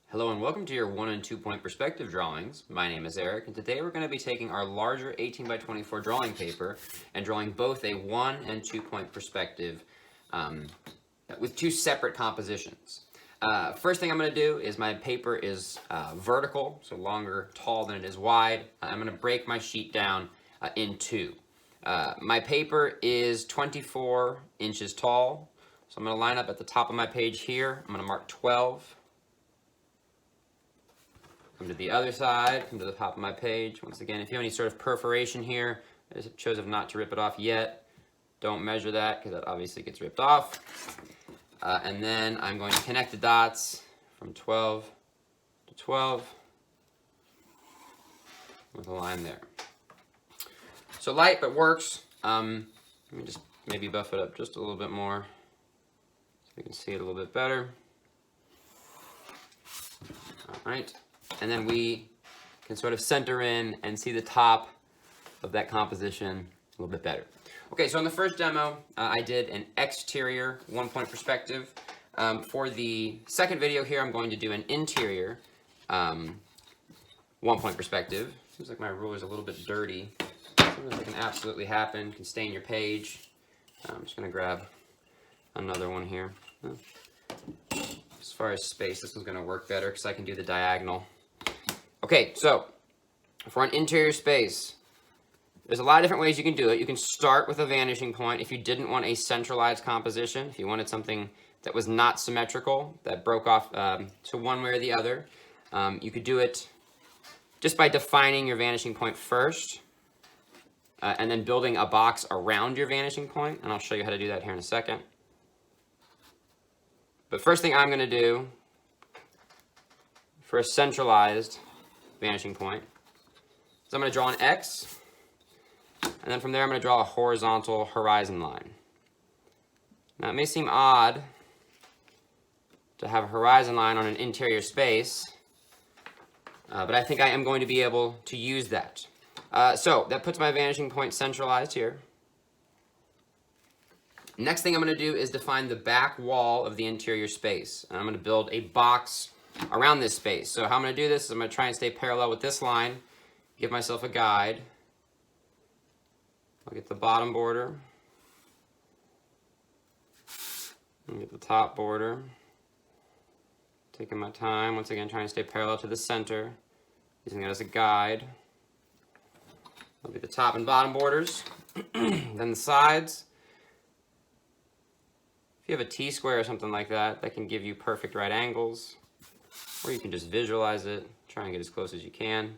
Hello and welcome to your 1 and 2 point perspective drawings. My name is Eric and today we're going to be taking our larger 18 by 24 drawing paper and drawing both a 1 and 2 point perspective with two separate compositions. First thing I'm going to do is my paper is vertical, so longer, tall than it is wide. I'm going to break my sheet down in two. My paper is 24 inches tall, so I'm going to line up at the top of my page here. I'm going to mark 12. Come to the other side, come to the top of my page. Once again, if you have any sort of perforation here, I chose not to rip it off yet. Don't measure that because that obviously gets ripped off. And then I'm going to connect the dots from 12 to 12 with a line there. So light, but works. Let me just maybe buff it up just a little bit more so we can see it a little bit better. All right. And then we can sort of center in and see the top of that composition a little bit better. Okay, so in the first demo, I did an exterior 1 point perspective. For the second video here, I'm going to do an interior 1 point perspective. Seems like my ruler's a little bit dirty. Something that can absolutely happen, can stain your page. I'm just gonna grab another one here. As far as space, this one's gonna work better because I can do the diagonal. Okay, so for an interior space, there's a lot of different ways you can do it. You can start with a vanishing point if you didn't want a centralized composition, if you wanted something that was not symmetrical, that broke off to one way or the other. You could do it just by defining your vanishing point first, and then building a box around your vanishing point, and I'll show you how to do that here in a second. But first thing I'm going to do for a centralized vanishing point is I'm going to draw an X, and then from there I'm going to draw a horizontal horizon line. Now it may seem odd to have a horizon line on an interior space, but I think I am going to be able to use that. So that puts my vanishing point centralized here. Next thing I'm going to do is define the back wall of the interior space. And I'm going to build a box around this space. So how I'm going to do this is I'm going to try and stay parallel with this line, give myself a guide. I'll get the bottom border, and get the top border. Taking my time, once again trying to stay parallel to the center, using it as a guide. That'll be the top and bottom borders. Then the sides. If you have a T-square or something like that, that can give you perfect right angles. Or you can just visualize it, try and get as close as you can.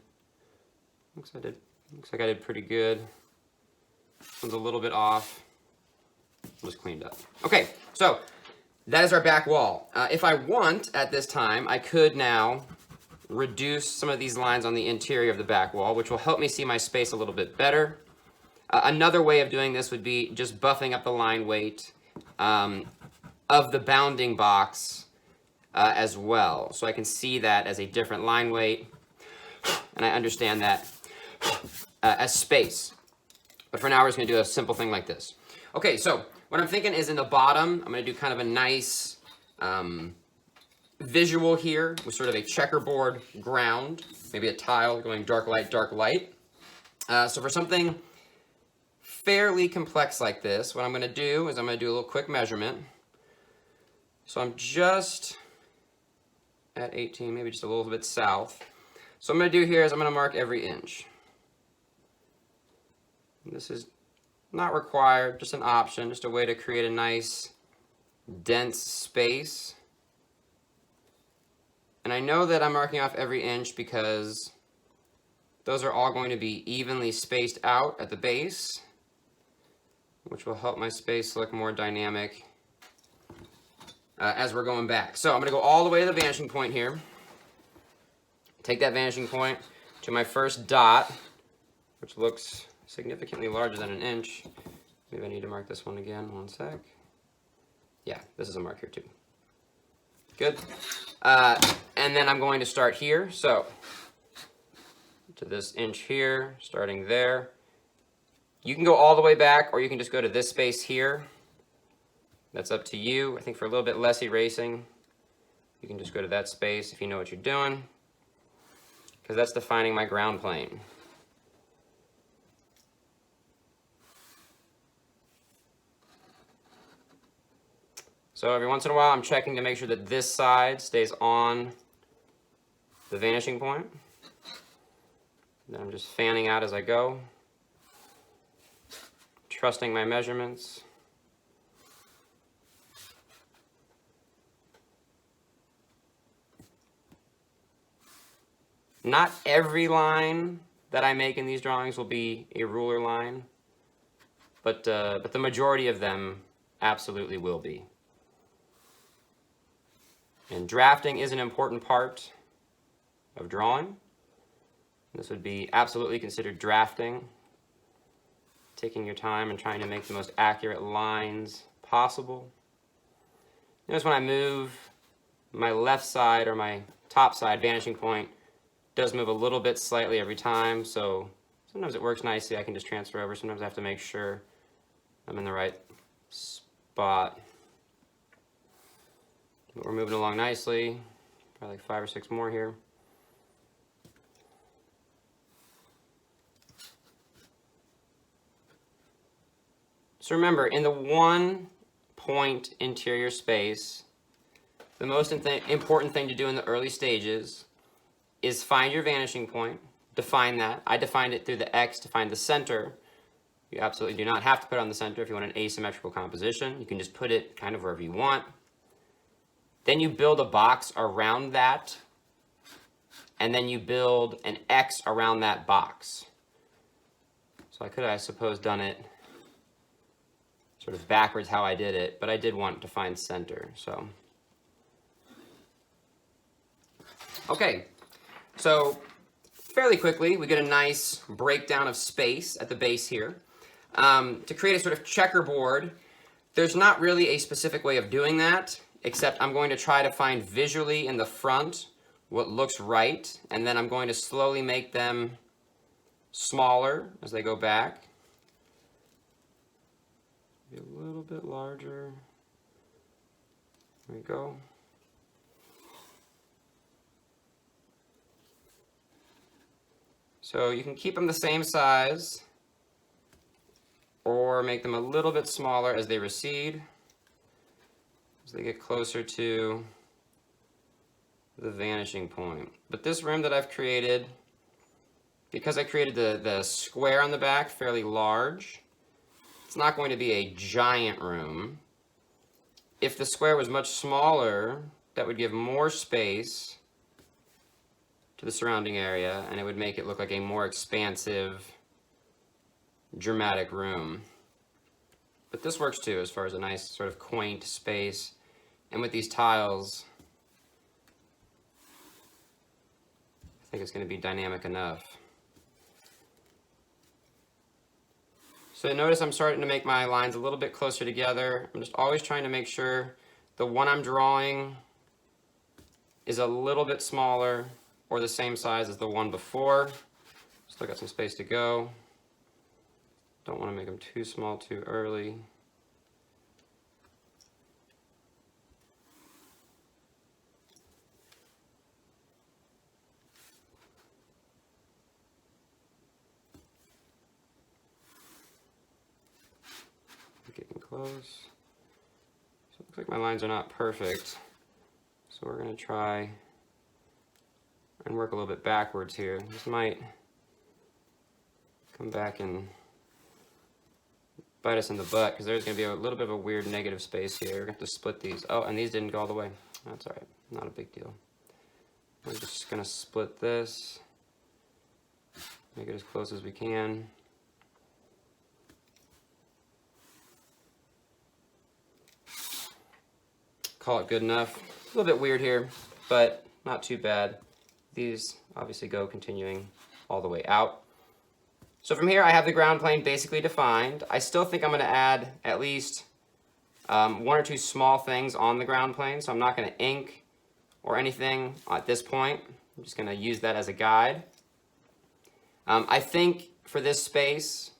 Looks like I did pretty good. This one's a little bit off. Just cleaned up. Okay, so that is our back wall. If I want at this time, I could now reduce some of these lines on the interior of the back wall, which will help me see my space a little bit better. Another way of doing this would be just buffing up the line weight of the bounding box as well. So I can see that as a different line weight, and I understand that as space. But for now, we're just gonna do a simple thing like this. Okay, so what I'm thinking is in the bottom, I'm gonna do kind of a nice visual here with sort of a checkerboard ground, maybe a tile going dark light, dark light. So for something fairly complex like this, what I'm going to do is I'm going to do a little quick measurement. So I'm just at 18, maybe just a little bit south. So what I'm going to do here is I'm going to mark every inch. And this is not required, just an option, just a way to create a nice dense space. And I know that I'm marking off every inch because those are all going to be evenly spaced out at the base, which will help my space look more dynamic as we're going back. So I'm going to go all the way to the vanishing point here. Take that vanishing point to my first dot, which looks significantly larger than an inch. Maybe I need to mark this one again. One sec. Yeah, this is a mark here too. Good. And then I'm going to start here. So to this inch here, starting there. You can go all the way back, or you can just go to this space here. That's up to you. I think for a little bit less erasing, You can just go to that space if you know what you're doing, because that's defining my ground plane. So every once in a while, I'm checking to make sure that this side stays on the vanishing point. Then I'm just fanning out as I go, trusting my measurements. Not every line that I make in these drawings will be a ruler line, but the majority of them absolutely will be. And drafting is an important part of drawing. This would be absolutely considered drafting, taking your time and trying to make the most accurate lines possible. Notice when I move, my left side or my top side vanishing point does move a little bit slightly every time, so sometimes it works nicely. I can just transfer over. Sometimes I have to make sure I'm in the right spot. But we're moving along nicely. Probably like 5 or 6 more here. So remember, in the 1 point interior space, the most important thing to do in the early stages is find your vanishing point, define that. I defined it through the X to find the center. You absolutely do not have to put it on the center if you want an asymmetrical composition. You can just put it kind of wherever you want. Then you build a box around that, and then you build an X around that box. So I could have, I suppose, done it sort of backwards how I did it, but I did want to find center, so. Okay, so fairly quickly, we get a nice breakdown of space at the base here. To create a sort of checkerboard, there's not really a specific way of doing that, except I'm going to try to find visually in the front what looks right, and then I'm going to slowly make them smaller as they go back. Maybe a little bit larger. There we go. So you can keep them the same size or make them a little bit smaller as they recede, as they get closer to the vanishing point. But this room that I've created, because I created the square on the back fairly large, it's not going to be a giant room. If the square was much smaller, that would give more space to the surrounding area, and it would make it look like a more expansive, dramatic room. But this works too, as far as a nice sort of quaint space. And with these tiles, I think it's going to be dynamic enough. So notice I'm starting to make my lines a little bit closer together. I'm just always trying to make sure the one I'm drawing is a little bit smaller or the same size as the one before. Still got some space to go. Don't want to make them too small too early. Getting close. So it looks like my lines are not perfect. So we're going to try and work a little bit backwards here. This might come back and bite us in the butt, because there's going to be a little bit of a weird negative space here. We're going to have to split these. Oh, and these didn't go all the way. That's all right. Not a big deal. We're just going to split this. Make it as close as we can. Call it good enough. A little bit weird here, but not too bad. These obviously go continuing all the way out. So from here, I have the ground plane basically defined. I still think I'm going to add at least 1 or 2 small things on the ground plane, so I'm not going to ink or anything at this point. I'm just going to use that as a guide. I think for this space,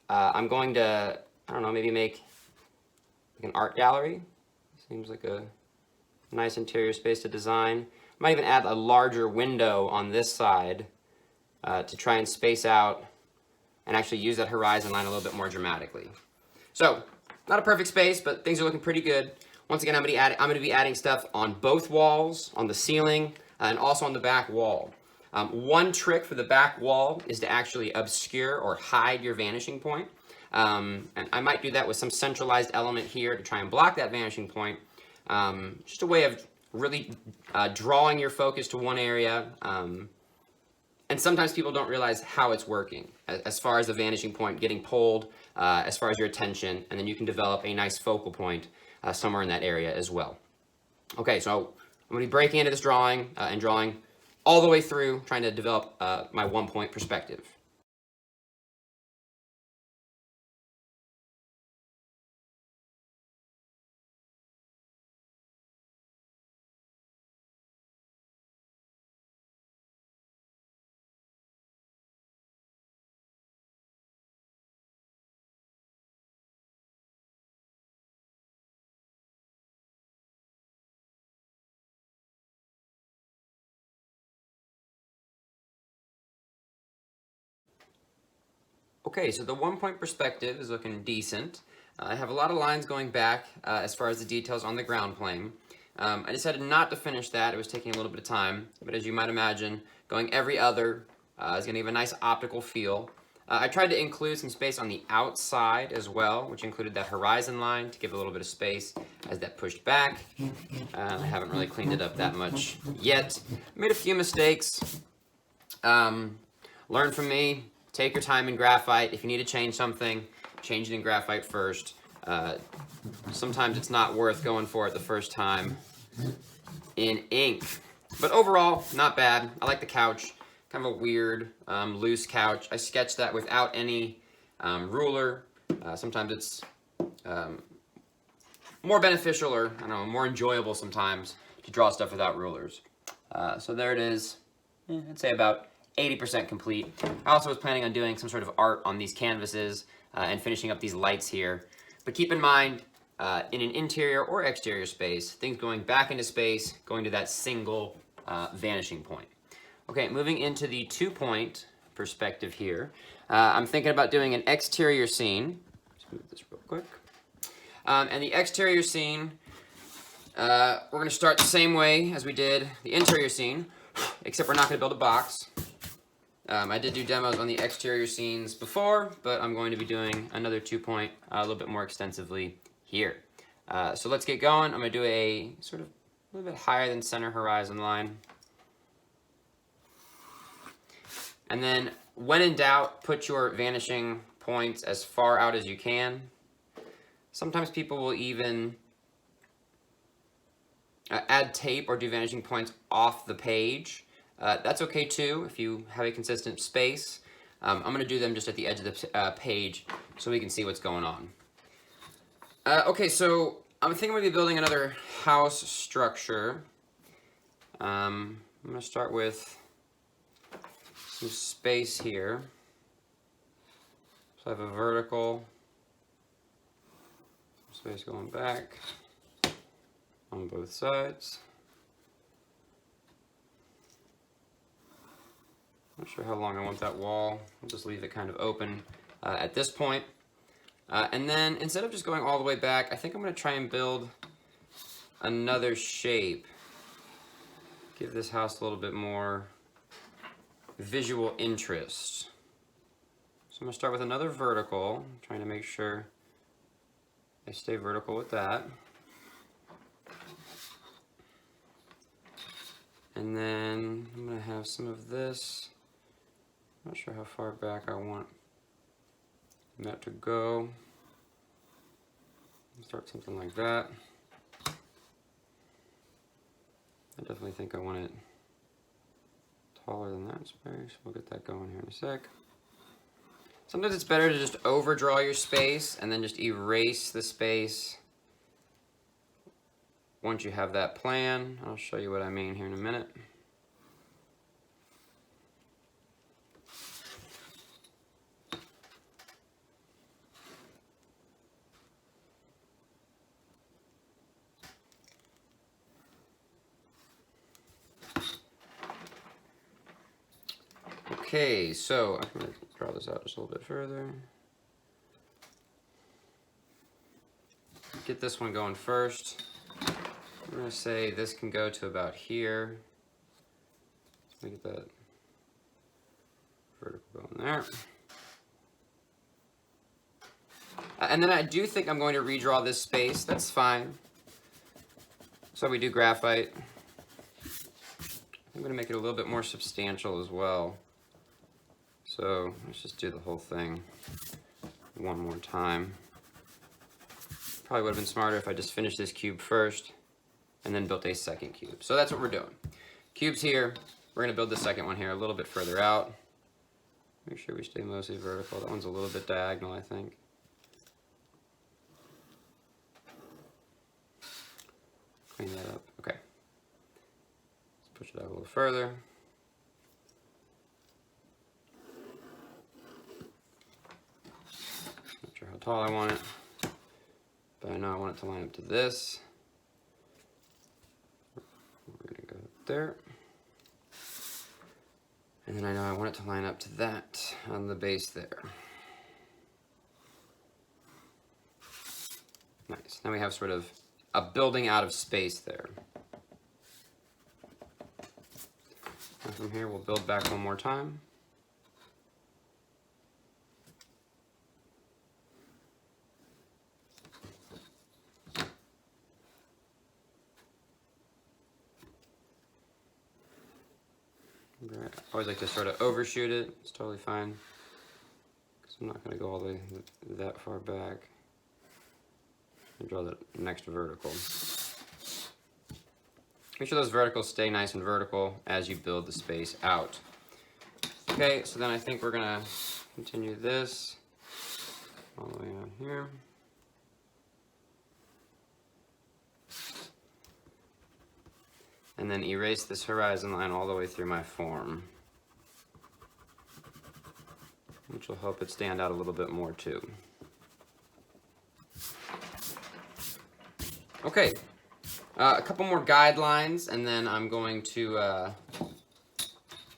I'm going to, I don't know, maybe make like an art gallery. Seems like a Nice interior space to design. Might even add a larger window on this side to try and space out and actually use that horizon line a little bit more dramatically. So, not a perfect space, but things are looking pretty good. Once again, I'm going to be adding stuff on both walls, on the ceiling, and also on the back wall. One trick for the back wall is to actually obscure or hide your vanishing point. And I might do that with some centralized element here to try and block that vanishing point. Just a way of really drawing your focus to one area. And sometimes people don't realize how it's working as far as the vanishing point getting pulled, as far as your attention, and then you can develop a nice focal point somewhere in that area as well. Okay, so I'm going to be breaking into this drawing and drawing all the way through, trying to develop my 1-point perspective. Okay, so the 1-point perspective is looking decent. I have a lot of lines going back as far as the details on the ground plane. I decided not to finish that. It was taking a little bit of time, but as you might imagine, going every other is going to give a nice optical feel. I tried to include some space on the outside as well, which included that horizon line to give a little bit of space as that pushed back. I haven't really cleaned it up that much yet. Made a few mistakes. Learn from me. Take your time in graphite. If you need to change something, change it in graphite first. Sometimes it's not worth going for it the first time in ink. But overall, not bad. I like the couch. Kind of a weird, loose couch. I sketched that without any ruler. Sometimes it's more beneficial or, I don't know, more enjoyable sometimes to draw stuff without rulers. So there it is. I'd say about 80% complete. I also was planning on doing some sort of art on these canvases and finishing up these lights here. But keep in mind, in an interior or exterior space, things going back into space, going to that single vanishing point. Okay, moving into the 2-point perspective here. I'm thinking about doing an exterior scene. Let's move this real quick. And the exterior scene, we're going to start the same way as we did the interior scene, except we're not going to build a box. I did do demos on the exterior scenes before, but I'm going to be doing another 2-point a little bit more extensively here. So let's get going. I'm going to do a sort of a little bit higher than center horizon line. And then when in doubt, put your vanishing points as far out as you can. Sometimes people will even add tape or do vanishing points off the page. That's okay too if you have a consistent space. I'm going to do them just at the edge of the page so we can see what's going on. Okay, so I'm thinking we're going to be building another house structure. I'm going to start with some space here. So I have a vertical, space going back on both sides. Not sure how long I want that wall. I'll just leave it kind of open at this point. And then instead of just going all the way back, I think I'm going to try and build another shape. Give this house a little bit more visual interest. So I'm going to start with another vertical, trying to make sure I stay vertical with that. And then I'm going to have some of this. Not sure how far back I want that to go. Start something like that. I definitely think I want it taller than that space. We'll get that going here in a sec. Sometimes it's better to just overdraw your space and then just erase the space once you have that plan. I'll show you what I mean here in a minute. Okay, so I'm going to draw this out just a little bit further. Get this one going first. I'm going to say this can go to about here. Let me get that vertical going there. And then I do think I'm going to redraw this space. That's fine. So we do graphite. I'm going to make it a little bit more substantial as well. So let's just do the whole thing one more time. Probably would have been smarter if I just finished this cube first and then built a second cube. So that's what we're doing. Cube's here. We're going to build the second one here a little bit further out. Make sure we stay mostly vertical. That one's a little bit diagonal, I think. Clean that up. Okay. Let's push it out a little further. Not sure how tall I want it, but I know I want it to line up to this. We're going to go there. And then I know I want it to line up to that on the base there. Nice. Now we have sort of a building out of space there. And from here, we'll build back one more time. I always like to sort of overshoot it. It's totally fine, because I'm not going to go all the way that far back. And draw the next vertical. Make sure those verticals stay nice and vertical as you build the space out. Okay, so then I think we're going to continue this all the way on here. And then erase this horizon line all the way through my form, which will help it stand out a little bit more too. Okay, a couple more guidelines, and then I'm going to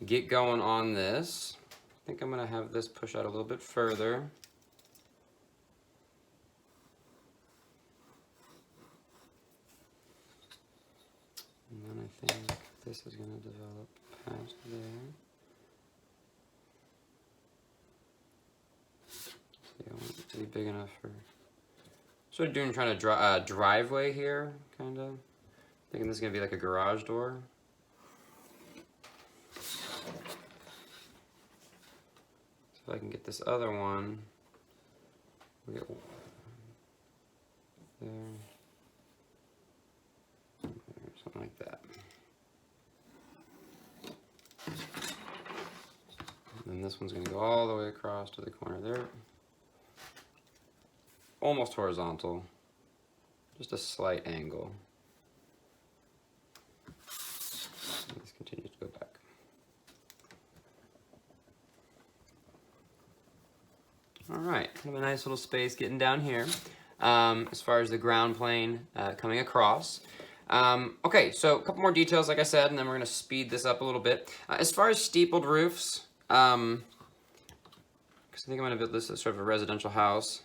get going on this. I think I'm going to have this push out a little bit further. And then I think this is going to develop past there. See, I want it to be big enough for... Sort of trying to draw a driveway here, kind of. Thinking this is going to be like a garage door. So if I can get this other one, we'll get there. Something like that. And then this one's going to go all the way across to the corner there. Almost horizontal, just a slight angle. And this continues to go back. All right, kind of a nice little space getting down here as far as the ground plane coming across. Okay, so a couple more details, like I said, and then we're going to speed this up a little bit. As far as steepled roofs, because I think I'm going to build this as sort of a residential house.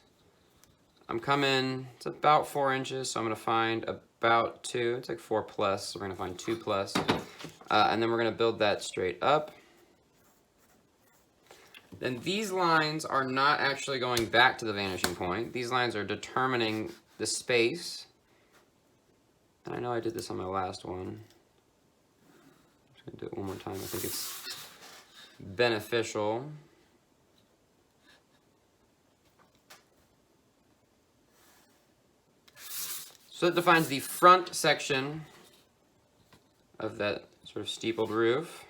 I'm coming, it's about 4 inches, so I'm going to find about 2. It's like 4 plus, so we're going to find 2 plus. And then we're going to build that straight up. Then these lines are not actually going back to the vanishing point. These lines are determining the space. And I know I did this on my last one. I'm just going to do it one more time. I think it's beneficial. So it defines the front section of that sort of steepled roof.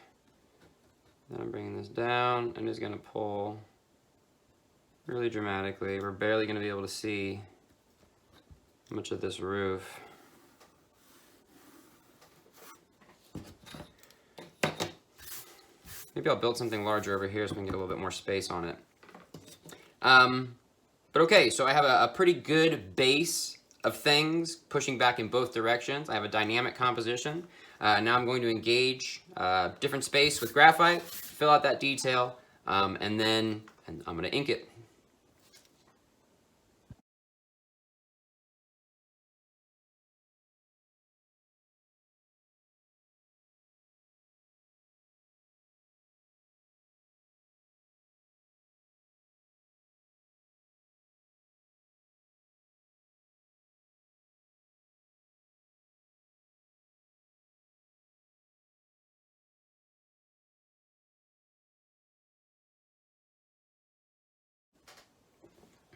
Then I'm bringing this down and it's going to pull really dramatically. We're barely going to be able to see much of this roof. Maybe I'll build something larger over here so we can get a little bit more space on it. But okay, so I have a pretty good base of things pushing back in both directions. I have a dynamic composition. Now I'm going to engage different space with graphite, fill out that detail, and then I'm going to ink it.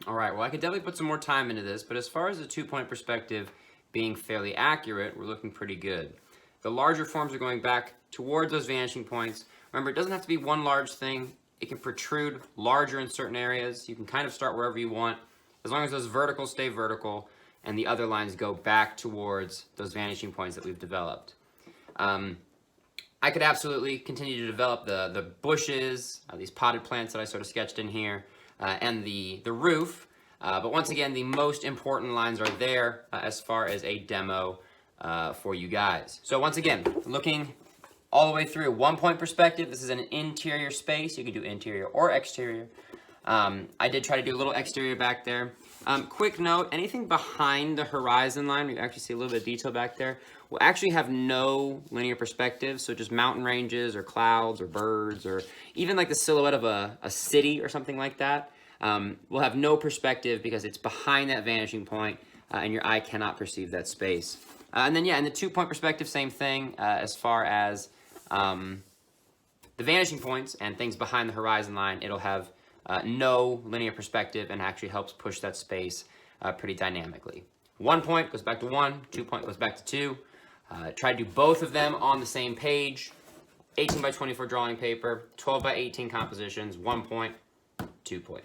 All right, well, I could definitely put some more time into this, but as far as the 2-point perspective being fairly accurate, we're looking pretty good. The larger forms are going back towards those vanishing points. Remember, it doesn't have to be one large thing. It can protrude larger in certain areas. You can kind of start wherever you want, as long as those verticals stay vertical and the other lines go back towards those vanishing points that we've developed. I could absolutely continue to develop the bushes, these potted plants that I sort of sketched in here, and the roof. But once again, the most important lines are there as far as a demo for you guys. So once again, looking all the way through 1-point perspective, this is an interior space. You can do interior or exterior. I did try to do a little exterior back there. Quick note, anything behind the horizon line, we actually see a little bit of detail back there, will actually have no linear perspective, so just mountain ranges or clouds or birds or even like the silhouette of a city or something like that will have no perspective because it's behind that vanishing point and your eye cannot perceive that space. And then yeah, in the 2-point perspective, same thing as far as the vanishing points and things behind the horizon line, it'll have no linear perspective and actually helps push that space pretty dynamically. 1 point goes back to 1, 2 point goes back to 2. Try to do both of them on the same page. 18 by 24 drawing paper, 12 by 18 compositions, 1 point, 2 point.